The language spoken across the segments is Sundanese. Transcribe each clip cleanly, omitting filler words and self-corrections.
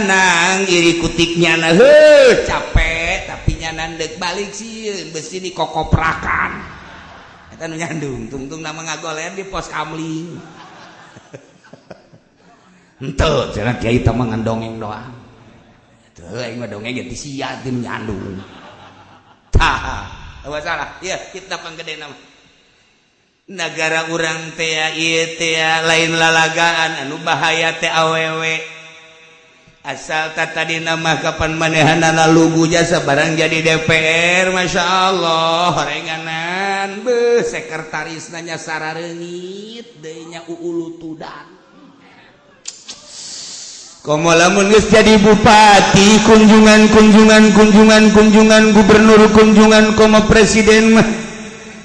nang iri kutiknya capek tapi nyanandek balik sih besi di kokoprakan eta nu nyandung tungtung nama ngagolean di pos kamling henteu cenah kiai teh mah ngandongeng doang teu aing mah dongeng ge sia teu nyandung tah masalah ieu kita panggede nama negara urang teh ieu teh lain lalagaan anu bahaya teh awewe asal tadi nama kapan manehanana lugu jasa barang jadi DPR Masya Allah horenganan sekretaris nanya sararengit denya uulutudan komo lamun geus jadi bupati kunjungan gubernur kunjungan komo presiden mah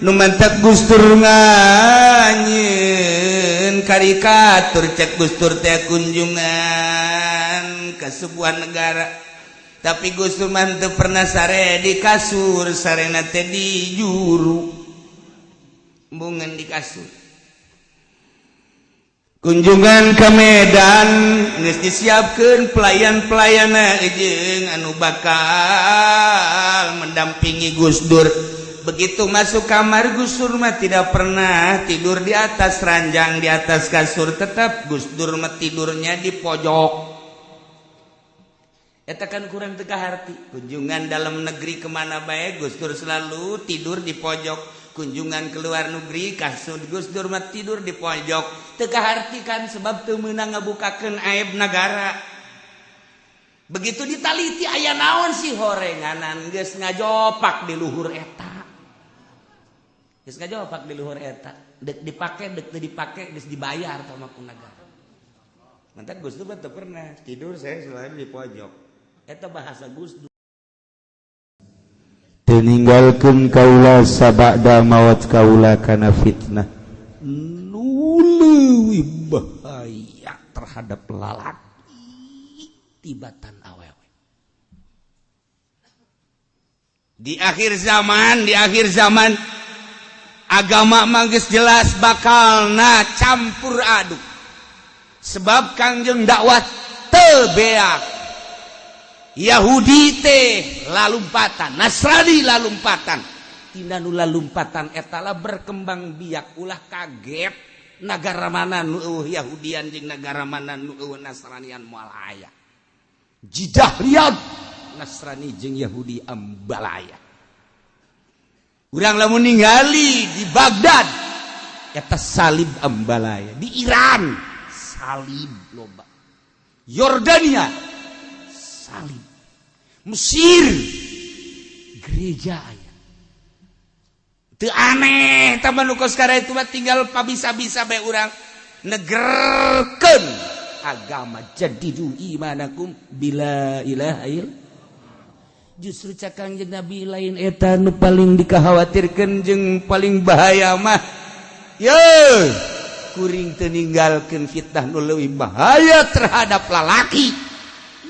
nu mantap Gustur nganyeun karikatur cek Gustur teh kunjungan ke sebuah negara tapi Gustur mantep pernah sare di kasur sarena teh di juru bungan di kasur kunjungan ke Medan geus disiapkeun pelayan-pelayana jeung anu bakal mendampingi Gusdur begitu masuk kamar Gusdur mah tidak pernah tidur di atas ranjang di atas kasur tetap Gusdur mah tidurnya di pojok eta kan kurang teu kaharti kunjungan dalam negeri kemana bae Gusdur selalu tidur di pojok kunjungan ke luar negeri kasur Gusdur mah tidur di pojok teu kaharti kan sebab teu meunang ngabukakeun aib negara begitu ditaliti aya naon sih horenganan geus ngajopak di luhur eta geus ngajopak di luhur eta dek dipake dek teu dipake geus dibayar sama ku negara mantan Gusdur teu pernah tidur saya selalu di pojok eta bahasa Gusdur teninggalkeun kaula sabada maut kaula kana fitnah nu leuwih bahaya terhadap lalaki tibatan awewe di akhir zaman agama mah geus jelas bakalna campur aduk sebab kangjeng dakwah teu beak Yahudi teh lalumpatan Nasrani lalumpatan tina nu lalumpatan etala berkembang biak ulah kaget negara mana nu Yahudian jeung negara mana nu Nasranian moal aya jidah liat Nasrani jeung Yahudi ambalaya urang lamun ningali di Baghdad eta salib ambalaya di Iran salib loba Yordania salib Mesir gereja aya teu aneh tambah nu kos kara itu mah tinggal pabisa-bisa bae urang negerkeun agama jadidu imanakum bila ilaha illallah justru cakang jeung Nabi lain eta nu paling dikhawatirkeun jeung paling bahaya mah ye kuring teu ninggalkeun fitnah nu leuwih bahaya terhadap lalaki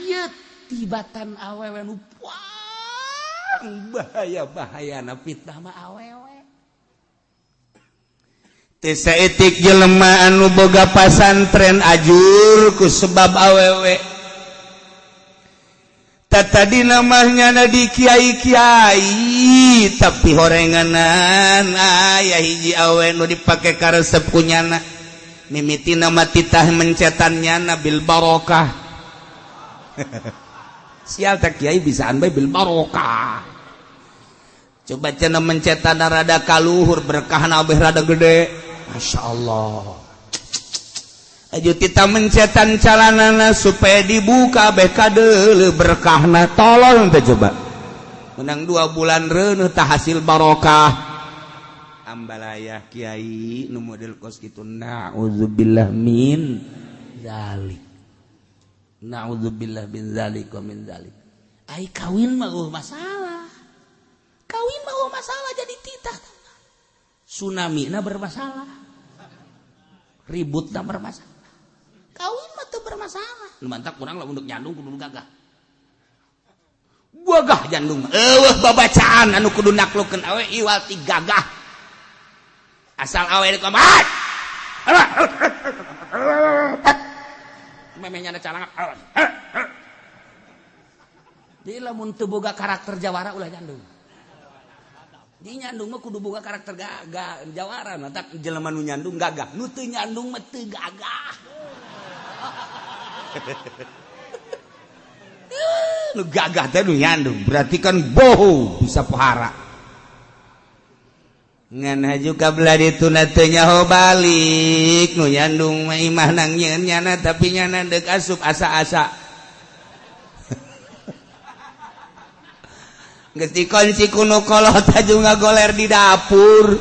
ieu tibatan awewe nu puang bahaya-bahayana fitnah mah awewe teu saeutik jelema anu boga pasantren ajur ku sebab awewe tadi namanya di kiai-kiai tapi horenganan aya hiji awe nu dipake karesep kunyana mimiti nama titah mencetannya nabil barokah sial tak kiai bisaan bae bil barokah coba cenah mencetan rada kaluhur berkahna abeh rada gede masyaallah ayo kita mencetan calanana supaya dibuka abeh kadeuleu berkahna tolong teh coba menang 2 bulan reuneuh tah hasil barokah ambalaya kiai nu model kos kitu naudzubillah min zalik naudzubillah bin zalik wa min zalik ai kawin mah masalah jadi titah tsunami na bermasalah ribut na bermasalah kawin mah teu bermasalah nu mantap urang lamun deuk nyandung kudu gagah jandung eueuh babacaan anu kudu naklukkeun awe iwal ti gagah asal awe dikomat memenya na calangan Jadi lamun teu boga karakter jawara ulah nyandung. Di nyandung mah kudu boga karakter gagah jawara, tak jelema nu nyandung gagah, nu teu nyandung mah teu gagah. Nu gagah teh nu nyandung, berarti kan boho bisa pohara. Ngan haju kabla dituna teu nyaho balik, nu nyandung mah imah nang nyeun nyana tapi nyana deuk asup asa-asa. Geus dikunci kuno kolot aju ngagoler di dapur.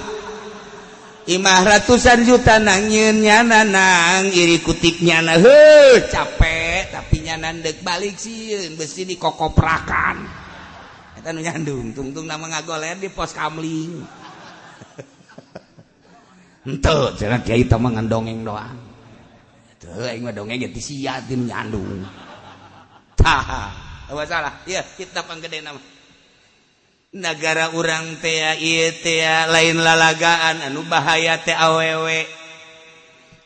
Imah ratusan juta nang nyeun nyana nang iri kutik nyana heuh capek tapi nyana deuk balik sieun besi dikokoprakan. Eta nu nyandung, tungtung nama ngagoler di pos kamling. Henteu cenah kiai teh mah ngandongeng doang. Teu aing mah dongeng ge sia teu nyandung. Tah, apa salah? Ieu kitab panggedena mah. Nagara urang teh ieu teh lain lalagaan anu bahaya teh awewe.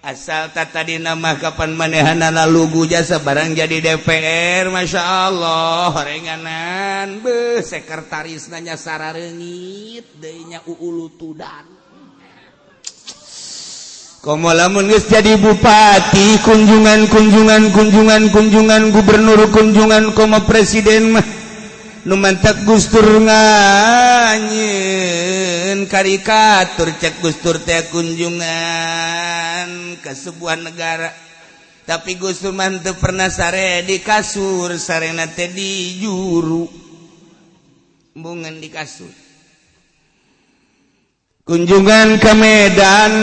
Asal tadina mah kapan manehanana lugu jasa barang jadi DPR, Masya Allah horenganan beuh sekretarisna nya sarareungit deui nya uulutudan. Komo lamun geus jadi bupati kunjungan gubernur kunjungan komo presiden mah nu mantak Gustur nganyeun karikatur cek Gustur teh kunjungan ke sebuah negara tapi Gustur mah teu pernah sare di kasur sarena teh di juru bungan di kasur. Kunjungan ke Medan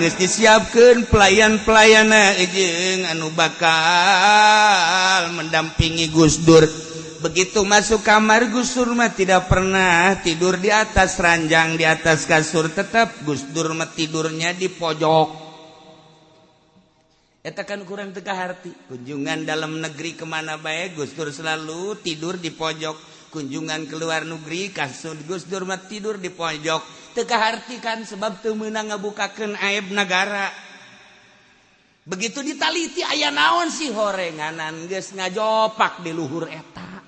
geus disiapkeun pelayan-pelayana jeung anu bakal mendampingi Gus Dur. Begitu masuk kamar Gus Dur mah tidak pernah tidur di atas ranjang di atas kasur, tetap Gus Dur mah tidurnya di pojok. Eta kan kurang teu kaharti. Kunjungan dalam negeri kemana bae Gus Dur selalu tidur di pojok. Kunjungan ke luar negeri kasur Gus Dur mah tidur di pojok. Teu kaharti kan sebab teu meunang ngabukakeun aib negara. Begitu ditaliti aya naon sih horenganan geus ngajopak di luhur eta.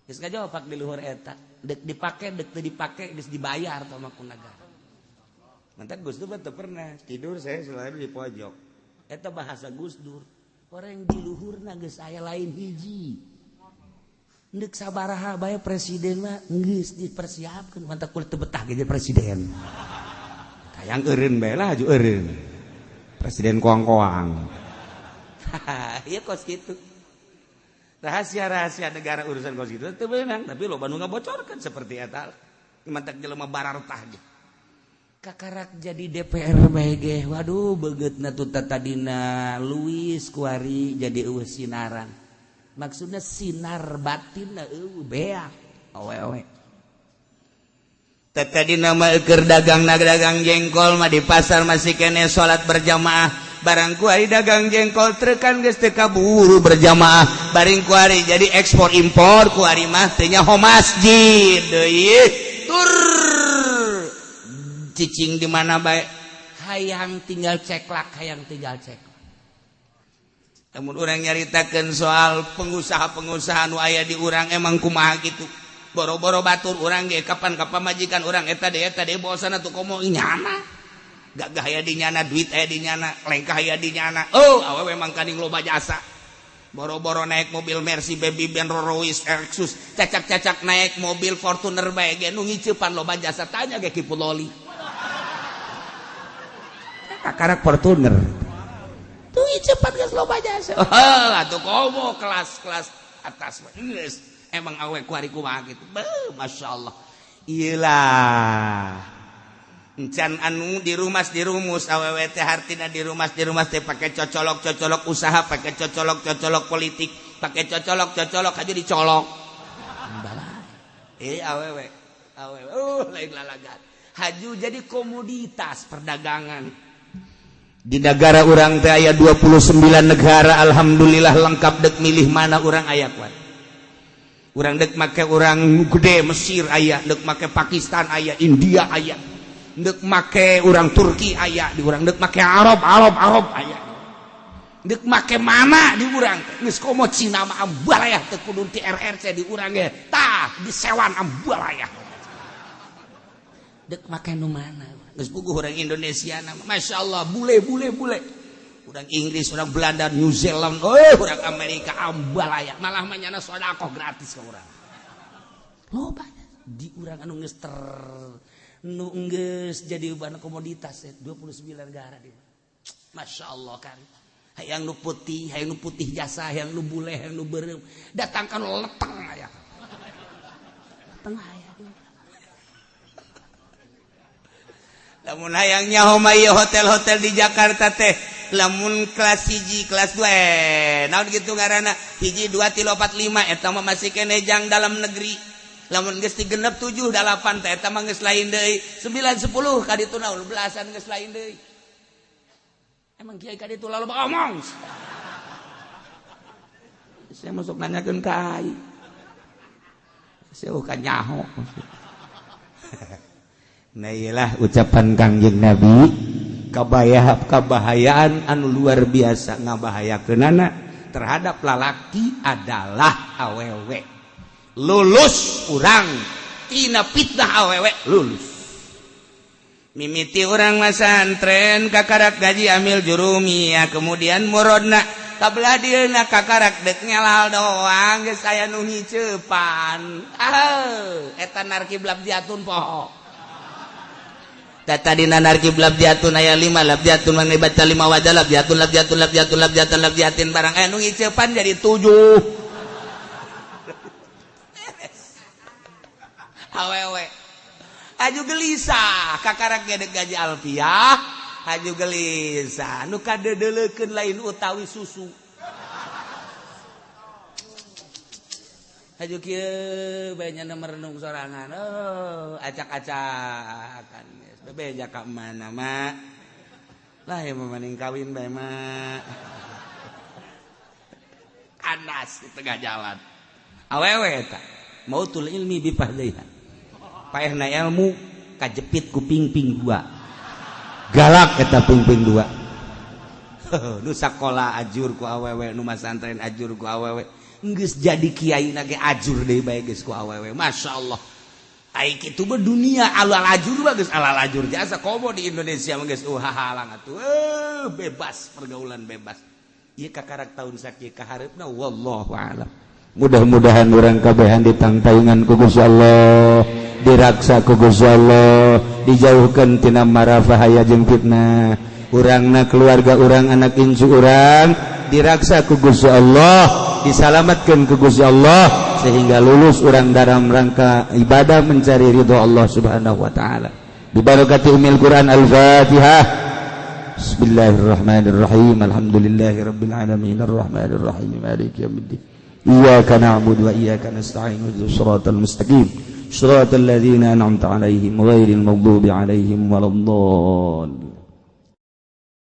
Geus ngajopak di luhur eta. Dek dipake dek teu dipake geus dibayar sama ku negara. Mantak Gus Dur teu pernah tidur saya selalu di pojok. Eta bahasa Gus Dur. Orang di luhurna geus aya lain hiji. Ndek sabaraha bae presiden mah geus dipersiapkeun mantak kulit teu betah jadi presiden. Hayang eureun bae lah aju eureun. Presiden koang-koang. Iya kos gitu. Rahasia-rahasia negara urusan kos gitu teu beunang, tapi loba nu ngabocorkeun seperti eta. Mantak jelema barartah ge. Kakarak jadi DPR bae ge. Waduh begeutna tuh tadina Luis Kuari jadi eueuh sinaran. Maksudna sinar batinna eueuh beak awewe. Tadi nama keur dagang jengkol mah di pasar masih kene salat berjamaah barang kuari dagang jengkol trekan geus teu kaburu berjamaah baring kuari jadi ekspor impor kuari mah teu nyaho masjid deui tur cicing di mana bae hayang tinggal ceklak namun urang nyaritakeun soal pengusaha-pengusaha nu aya di urang emang kumaha kitu. Boro-boro batur orang ge kapan-kapan majikan orang eta deh bosana tuh komo nyana gagah aya di nyana duit aya di nyana lengkah aya di nyana awewe memang kaning loba jasa boro-boro naik mobil Mercy Baby Ben Rolls Lexus cacak-cacak naik mobil Fortuner bae ge nu ngiceupan loba jasa tanya ge kipu loli kakarak Fortuner tuh ngiceupan geus loba jasa atuh komo kelas-kelas atas mah geus emang awe kuari kumaha gitu. Masya Allah. Iyalah. Encan anu dirumus awewe teh hartina dirumas teh pakai cocolok usaha, pakai cocolok politik, pakai cocolok aja dicolok. Awewe. Lain lalagan. Haju jadi komoditas perdagangan. Di negara urang teh aya 29 negara alhamdulillah lengkap dek milih mana urang aya kuat. Urang dek make urang gede Mesir aya, dek make Pakistan aya, India aya, dek make urang Turki aya, di urang dek make Arab aya. dek make mana di urang geus komo Cina mah ambalayah teu kudu ti RRC di urang ge tah disewan ambalayah dek make nu mana geus puguh urang Indonesia na masyaallah bule urang Inggris urang Belanda New Zealand urang Amerika ambalayah malah mah nyana sodaqoh gratis ka urang loba di urang anu geus nu geus jadi bahan komoditas 29 negara di masyaallah kan hayang nu putih jasa hayang nu bule hayang nu beureum datangkan leteng aya leteng aya lamun hayang nyaho mah hotel-hotel di Jakarta teh lamun kelas 1 kelas 2 naon kitu ngaranna 1 2 3 4 5 eta mah masih keneh jang dalam negeri lamun geus digenep 7 8 teh eta mah geus lain deui 9 10 ka ditu naon belasan geus lain deui emang kiai ka ditu lalu ngomong saya masuk nanyakeun ka ai saya bukan nyaho nah iyalah ucapan Kangjeng Nabi kabahayaan anu luar biasa ngabahayakeunana terhadap lalaki adalah awewe lulus urang tina fitnah awewe lulus mimiti urang masantren kakarak gaji amil jurumiyah kemudian murodna kabelah dieuna kakarak dek ngelal doang geus aya nu ngiceupan eta narkiblab jatun poho tadi narki labjatun aya 5 labjatun mangni baca 5 wajah labjatin barang anu ngiceupan jadi 7 awewe aju gelisah kakarak gedeg gaji alfiah aju gelisah nu kadedeulekeun lain utawi susu aju kieu bae nyana merenung sorangan acak-acakan bebeja ka mana mak lah yang memaning kawin bae mak kanas di tengah jalan awewe eta mautul ilmi bifahdaiha paehna ilmu kajepit ku pingping 2 galak eta pingping 2 nu sakola ajur ku awewe nu masantren ajur ku awewe geus jadi kiai na ge ajur deui bae geus ku awewe masyaallah ai kitu mah dunia alal ajur mah geus alal ajur jasa komo di Indonesia mah geus hahalang atuh bebas pergaulan bebas ieu kakarak taun sakieu ka hareupna wallahu a'lam mudah-mudahan urang kabehan ditangtaungan ku Gusti Allah diraksa ku Gusti Allah dijauhkeun tina mara bahaya jeung fitnah urangna keluarga urang anak incu urang diraksa ku Gusti Allah disalamatkan ke Gusti Allah sehingga lulus urang dalam rangka ibadah mencari ridho Allah Subhanahu wa taala. Bi barakati umil Quran Al-Fatihah. Bismillahirrahmanirrahim. Alhamdulillahirabbil alamin arrahmanir rahim maliki yaumiddin. Iyyaka na'budu wa iyyaka nasta'in ihdinas siratal mustaqim. Shiratal ladzina an'amta 'alaihim ghairil maghdubi 'alaihim waladdallin.